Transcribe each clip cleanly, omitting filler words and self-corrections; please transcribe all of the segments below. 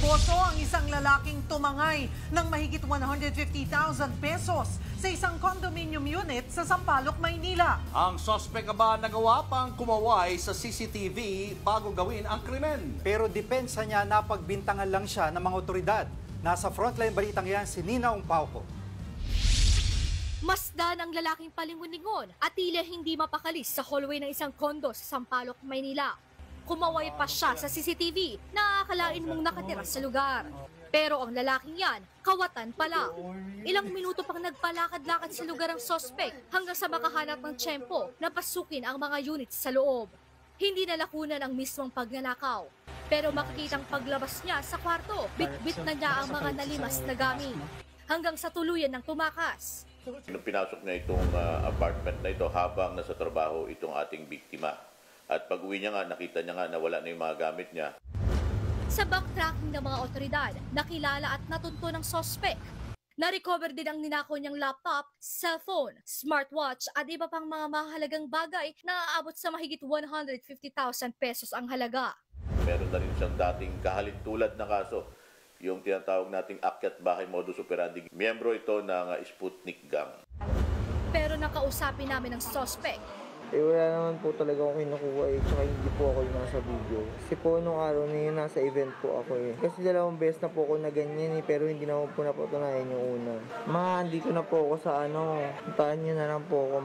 Agosto ang isang lalaking tumangay ng mahigit 150,000 pesos sa isang condominium unit sa Sampaloc, Maynila. Ang sospek ba nagawa pang kumaway sa CCTV bago gawin ang krimen? Pero depensa niya napagbintangan lang siya ng mga otoridad. Nasa frontline balitang yan si Nina Ungpauco. Masdan ang lalaking palingon-lingon at tila hindi mapakalis sa hallway ng isang kondo sa Sampaloc, Maynila. Kumaway pa siya sa CCTV na aakalain mong nakatira sa lugar. Pero ang lalaking yan, kawatan pala. Ilang minuto pang nagpalakad-lakad sa lugar ang sospek hanggang sa makahanap ng tiyempo na pasukin ang mga units sa loob. Hindi nalakunan ang mismong pagnanakaw. Pero makikitang paglabas niya sa kwarto, bit-bit na niya ang mga nalimas na gamit. Hanggang sa tuluyan ng tumakas. Nung pinasok niya itong apartment na ito habang nasa trabaho itong ating biktima. At pag uwi niya nga, nakita niya nga na wala na yung mga gamit niya. Sa backtracking ng mga otoridad, nakilala at natunto ng sospek. Na-recover din ang ninakaw niyang laptop, cellphone, smartwatch at iba pang mga mahalagang bagay na aabot sa mahigit 150,000 pesos ang halaga. Meron na rin siyang dating kahalintulad na kaso, yung tinatawag nating akyat bahay modus operandi. Miyembro ito ng Sputnik Gang. Pero nakausapin namin ang sospek. Wala naman po talaga akong kinukuha tsaka hindi po ako yung nasa video. Kasi po nung araw na yun, nasa event po ako Kasi 2 beses na po ako na ganyan pero hindi naman po napatunayan yung una. Andito na po ako sa puntahan niyo na lang po ako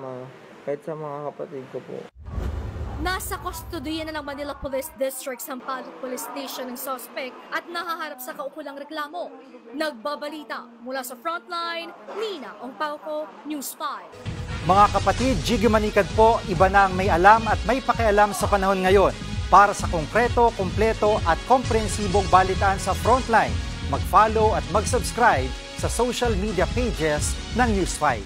kahit sa mga kapatid ko po. Nasa kustodiya na ng Manila Police District Sampaloc Police Station ng sospek at nahaharap sa kaukulang reklamo. Nagbabalita mula sa frontline, Nina Ongpauco, News 5. Mga kapatid, Jiggy Manikad po, iba na ang may alam at may pakialam sa panahon ngayon. Para sa konkreto, kumpleto at komprehensibong balitaan sa Frontline, mag-follow at mag-subscribe sa social media pages ng News 5.